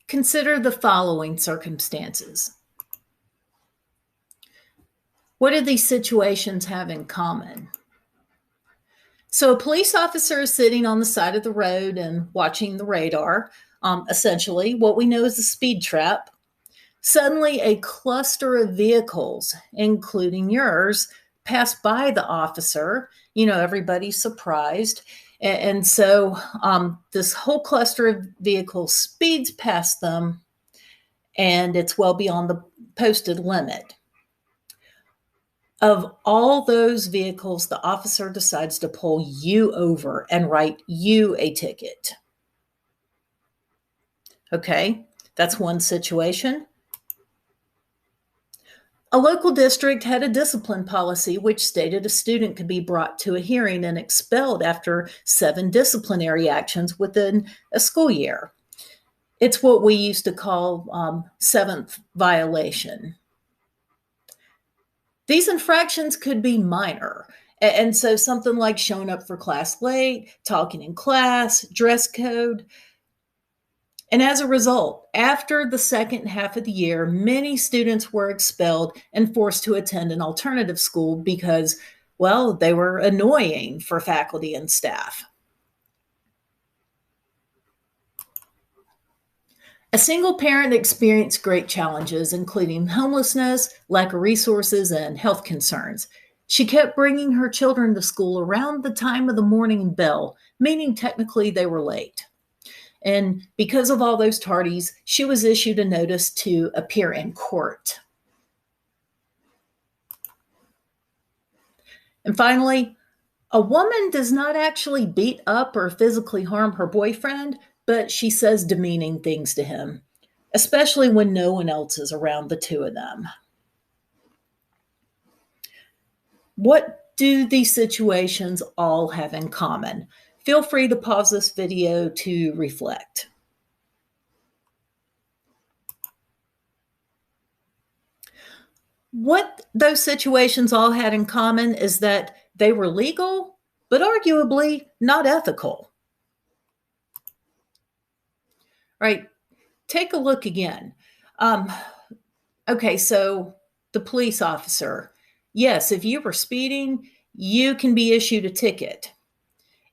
Consider the following circumstances. What do these situations have in common? So a police officer is sitting on the side of the road and watching the radar, essentially what we know is a speed trap. Suddenly, a cluster of vehicles, including yours, pass by the officer. Everybody's surprised. And so this whole cluster of vehicles speeds past them, and it's well beyond the posted limit. Of all those vehicles, the officer decides to pull you over and write you a ticket. Okay, that's one situation. A local district had a discipline policy which stated a student could be brought to a hearing and expelled after 7 disciplinary actions within a school year. It's what we used to call seventh violation. These infractions could be minor. And so something like showing up for class late, talking in class, dress code. And as a result, after the second half of the year, many students were expelled and forced to attend an alternative school because, well, they were annoying for faculty and staff. A single parent experienced great challenges, including homelessness, lack of resources, and health concerns. She kept bringing her children to school around the time of the morning bell, meaning technically they were late. And because of all those tardies, she was issued a notice to appear in court. And finally, a woman does not actually beat up or physically harm her boyfriend, but she says demeaning things to him, especially when no one else is around the two of them. What do these situations all have in common? Feel free to pause this video to reflect. What those situations all had in common is that they were legal, but arguably not ethical. Right? Take a look again. Okay, so the police officer. Yes, if you were speeding, you can be issued a ticket.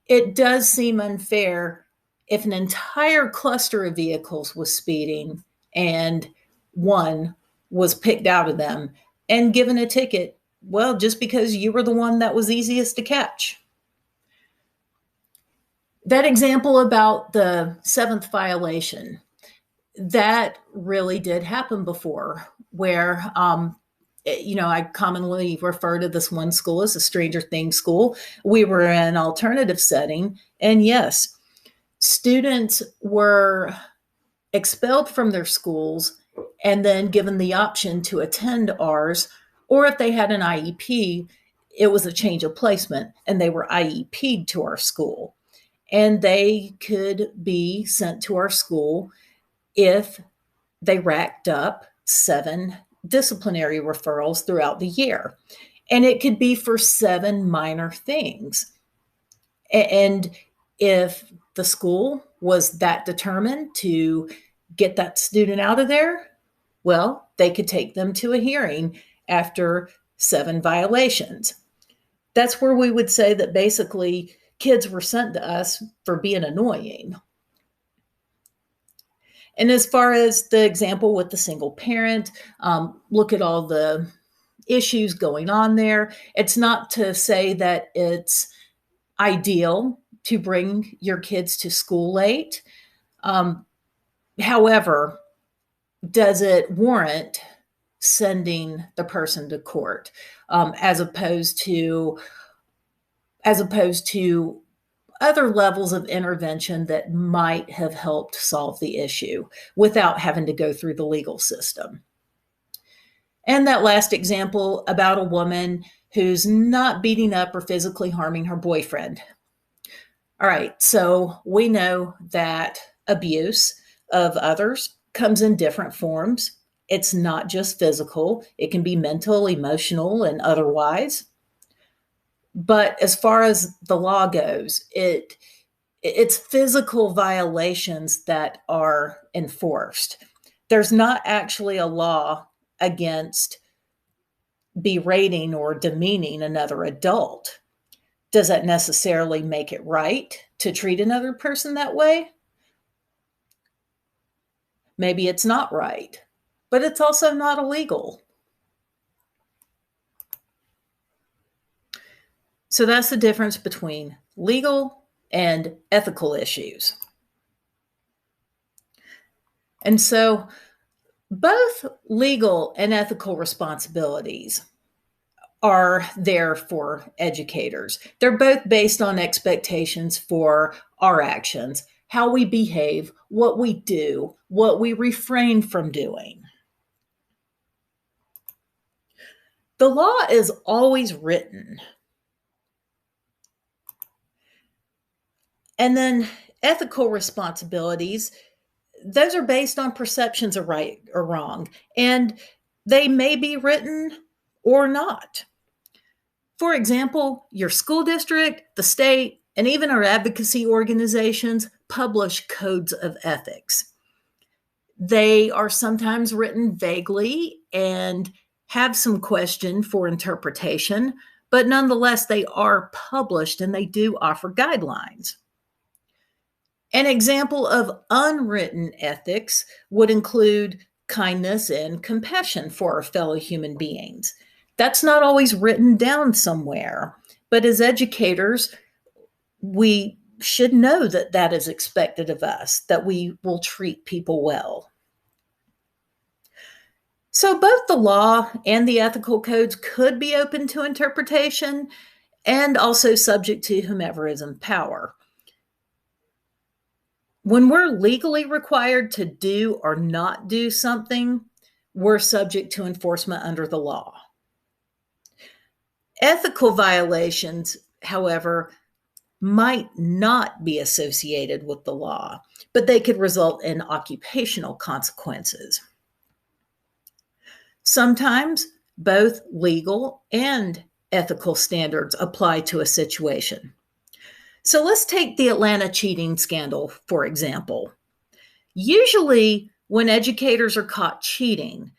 It does seem unfair if an entire cluster of vehicles was speeding and one was picked out of them and given a ticket, well, just because you were the one that was easiest to catch. That example about the 7th violation, that really did happen before, where I commonly refer to this one school as a Stranger Things school. We were in an alternative setting, and yes, students were expelled from their schools and then given the option to attend ours, or if they had an IEP, it was a change of placement, and they were IEP'd to our school. And they could be sent to our school if they racked up 7 disciplinary referrals throughout the year. And it could be for 7 minor things. And if the school was that determined to get that student out of there, well, they could take them to a hearing after 7 violations. That's where we would say that basically kids were sent to us for being annoying. And as far as the example with the single parent, look at all the issues going on there. It's not to say that it's ideal to bring your kids to school late. However, does it warrant sending the person to court as opposed to other levels of intervention that might have helped solve the issue without having to go through the legal system? And that last example about a woman who's not beating up or physically harming her boyfriend. All right, so we know that abuse of others comes in different forms. It's not just physical. It can be mental, emotional, and otherwise. But as far as the law goes, it It's physical violations that are enforced. There's not actually a law against berating or demeaning another adult. Does that necessarily make it right to treat another person that way? Maybe it's not right, but it's also not illegal. So that's the difference between legal and ethical issues. And so both legal and ethical responsibilities are there for educators. They're both based on expectations for our actions, how we behave, what we do, what we refrain from doing. The law is always written. And then ethical responsibilities, those are based on perceptions of right or wrong, and they may be written or not. For example, your school district, the state, and even our advocacy organizations publish codes of ethics. They are sometimes written vaguely and have some question for interpretation, but nonetheless, they are published and they do offer guidelines. An example of unwritten ethics would include kindness and compassion for our fellow human beings. That's not always written down somewhere, but as educators, we should know that that is expected of us, that we will treat people well. So both the law and the ethical codes could be open to interpretation and also subject to whomever is in power. When we're legally required to do or not do something, we're subject to enforcement under the law. Ethical violations, however, might not be associated with the law, but they could result in occupational consequences. Sometimes both legal and ethical standards apply to a situation. So let's take the Atlanta cheating scandal, for example. Usually, when educators are caught cheating,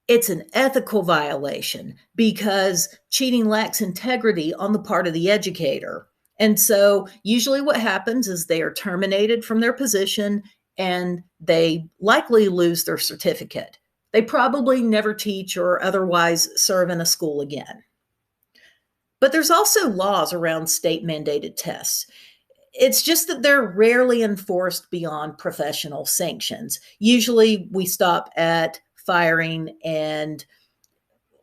it's an ethical violation because cheating lacks integrity on the part of the educator. And so usually what happens is they are terminated from their position and they likely lose their certificate. They probably never teach or otherwise serve in a school again. But there's also laws around state-mandated tests. It's just that they're rarely enforced beyond professional sanctions. Usually we stop at firing and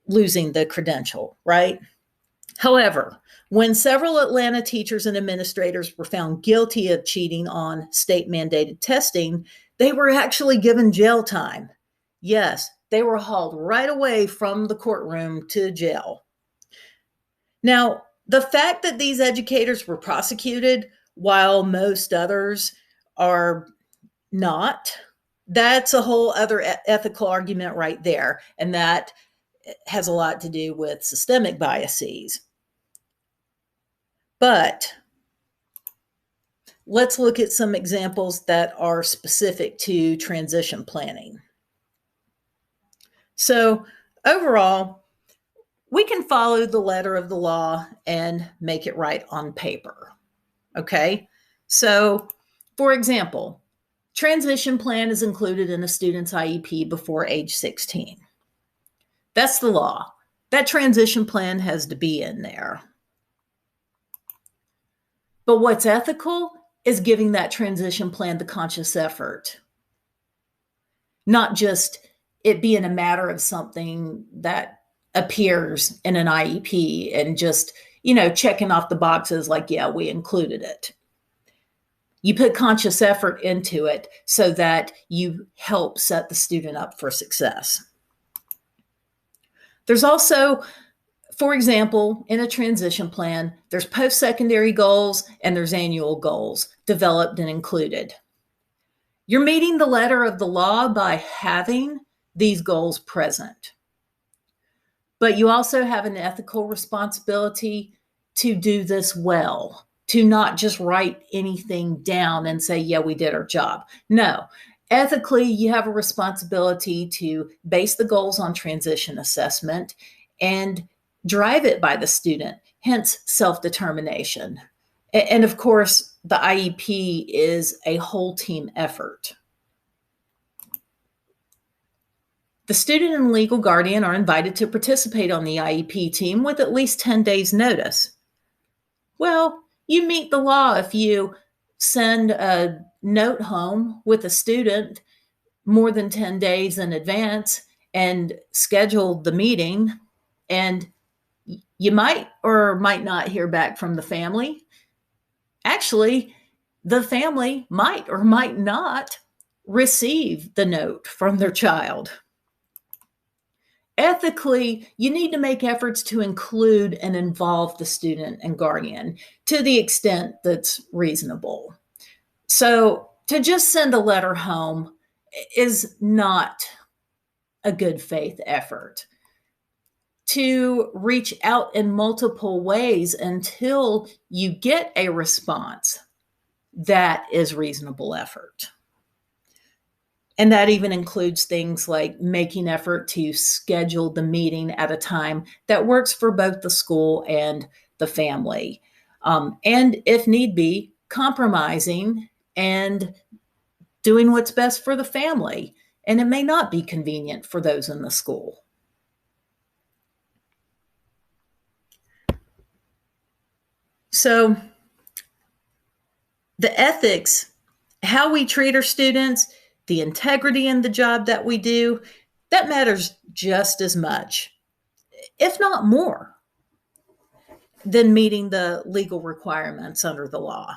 losing the credential, right? However, when several Atlanta teachers and administrators were found guilty of cheating on state-mandated testing, they were actually given jail time. Yes, they were hauled right away from the courtroom to jail. Now, the fact that these educators were prosecuted while most others are not, that's a whole other ethical argument right there. And that has a lot to do with systemic biases. But let's look at some examples that are specific to transition planning. So overall, we can follow the letter of the law and make it right on paper. Okay, so for example, transition plan is included in a student's IEP before age 16. That's the law. That transition plan has to be in there. But what's ethical is giving that transition plan the conscious effort, not just it being a matter of something that appears in an IEP and just, checking off the boxes like, yeah, we included it. You put conscious effort into it so that you help set the student up for success. There's also, for example, in a transition plan, there's post-secondary goals and there's annual goals developed and included. You're meeting the letter of the law by having these goals present. But you also have an ethical responsibility to do this well, to not just write anything down and say, yeah, we did our job. No. Ethically, you have a responsibility to base the goals on transition assessment and drive it by the student, hence self-determination. And of course, the IEP is a whole team effort. The student and legal guardian are invited to participate on the IEP team with at least 10 days notice. Well, you meet the law if you send a note home with a student more than 10 days in advance and schedule the meeting, and you might or might not hear back from the family. Actually, the family might or might not receive the note from their child. Ethically, you need to make efforts to include and involve the student and guardian to the extent that's reasonable. So to just send a letter home is not a good faith effort. To reach out in multiple ways until you get a response, that is reasonable effort. And that even includes things like making effort to schedule the meeting at a time that works for both the school and the family. And if need be, compromising and doing what's best for the family. And it may not be convenient for those in the school. So the ethics, how we treat our students, the integrity in the job that we do, that matters just as much, if not more, than meeting the legal requirements under the law.